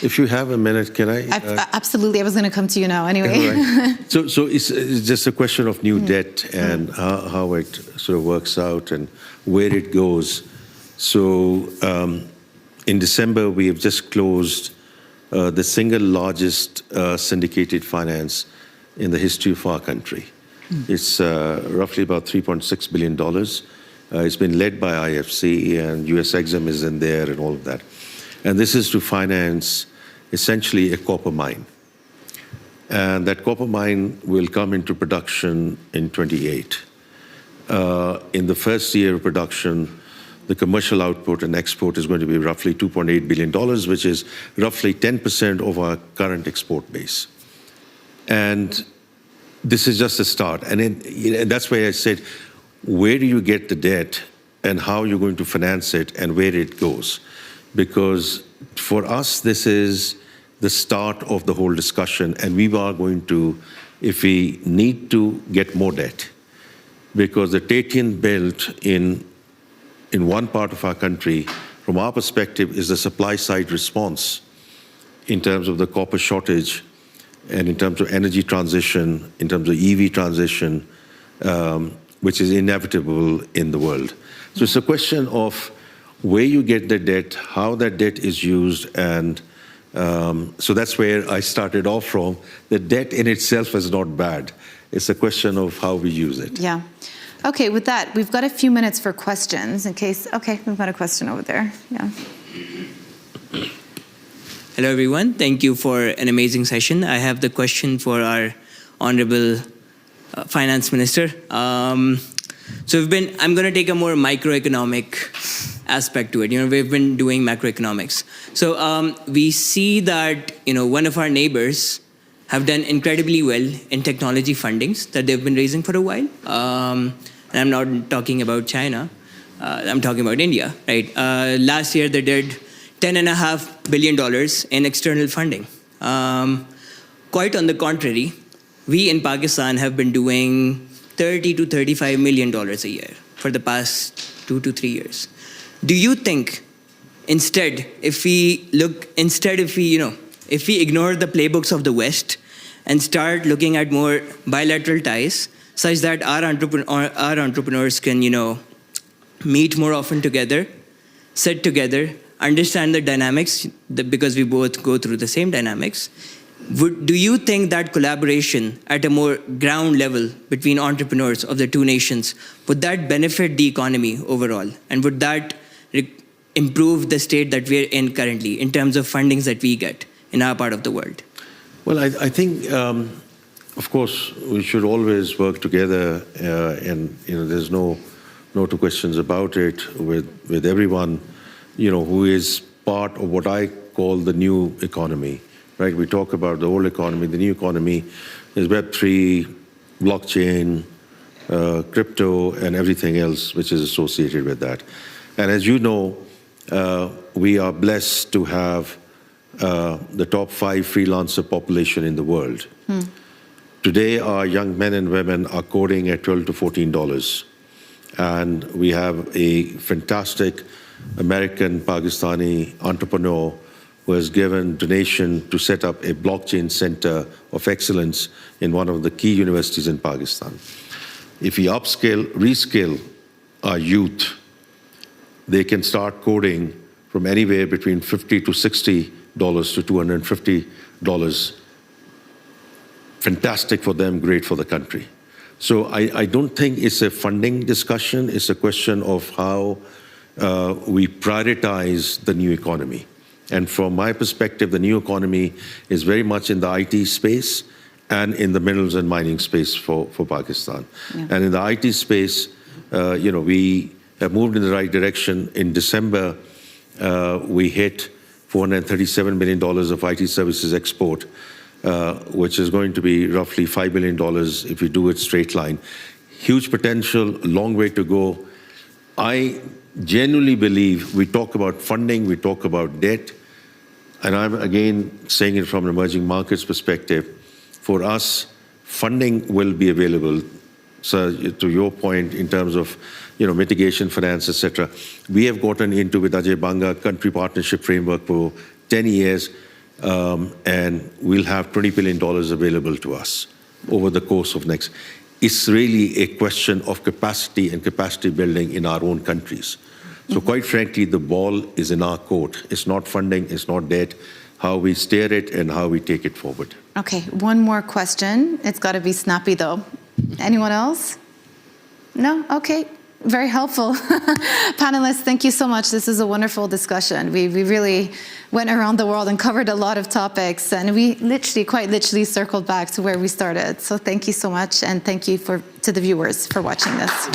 If you have a minute, can I? Absolutely. I was going to come to you now anyway. Right. So it's just a question of new debt and how it sort of works out and where it goes. So in December, we have just closed the single largest syndicated finance in the history of our country. It's roughly about $3.6 billion. It's been led by IFC, and US Exim is in there and all of that. And this is to finance essentially a copper mine. And that copper mine will come into production in 28. In the first year of production, the commercial output and export is going to be roughly $2.8 billion, which is roughly 10% of our current export base. And this is just a start. And that's why I said, where do you get the debt and how you're going to finance it and where it goes? Because for us, this is the start of the whole discussion, and we are going to, if we need to, get more debt. Because the Tatian belt in one part of our country, from our perspective, is the supply side response in terms of the copper shortage and in terms of energy transition, in terms of EV transition, which is inevitable in the world. So it's a question of where you get the debt, how that debt is used, and so that's where I started off from. The debt in itself is not bad. It's a question of how we use it. Yeah. Okay, with that, we've got a few minutes for questions in case, okay, we've got a question over there. Yeah. Hello, everyone. Thank you for an amazing session. I have the question for our Honorable Finance Minister. So I'm going to take a more microeconomic aspect to it. We've been doing macroeconomics. So we see that, one of our neighbors have done incredibly well in technology fundings that they've been raising for a while. And I'm not talking about China. I'm talking about India, right? Last year, they did $10.5 billion in external funding. Quite on the contrary, we in Pakistan have been doing $30 to $35 million a year for the past 2 to 3 years. Do you think if we ignore the playbooks of the West and start looking at more bilateral ties, such that our entrepreneurs can, meet more often together, sit together, understand the dynamics, because we both go through the same dynamics, do you think that collaboration at a more ground level between entrepreneurs of the two nations, would that benefit the economy overall? And would that improve the state that we're in currently in terms of fundings that we get in our part of the world? Well, I think, of course, we should always work together, and there's no two questions about it with everyone, who is part of what I call the new economy. Right? We talk about the old economy. The new economy is Web3, blockchain, crypto, and everything else which is associated with that. And as you know, we are blessed to have the top 5 freelancer population in the world. Today, our young men and women are coding at $12 to $14. And we have a fantastic American Pakistani entrepreneur who has given donation to set up a blockchain center of excellence in one of the key universities in Pakistan. If we reskill our youth, they can start coding from anywhere between $50 to $60 to $250. Fantastic for them, great for the country. So I don't think it's a funding discussion. It's a question of how we prioritize the new economy. And from my perspective, the new economy is very much in the IT space and in the minerals and mining space for Pakistan. Yeah. And in the IT space, we have moved in the right direction. In December, we hit $437 million of IT services export, which is going to be roughly $5 billion if we do it straight line. Huge potential, long way to go. I genuinely believe we talk about funding, we talk about debt, and I'm again saying it from an emerging markets perspective. For us, funding will be available. So to your point in terms of mitigation finance, etc., we have gotten into with Ajay Banga country partnership framework for 10 years. and we'll have $20 billion available to us over the course of next. It's really a question of capacity and capacity building in our own countries. So quite frankly, the ball is in our court. It's not funding, it's not debt, how we steer it and how we take it forward. Okay, one more question. It's got to be snappy, though. Anyone else? No? Okay. Very helpful. Panelists, thank you so much. This is a wonderful discussion. We really went around the world and covered a lot of topics, and we quite literally circled back to where we started. So thank you so much, and thank you to the viewers for watching this.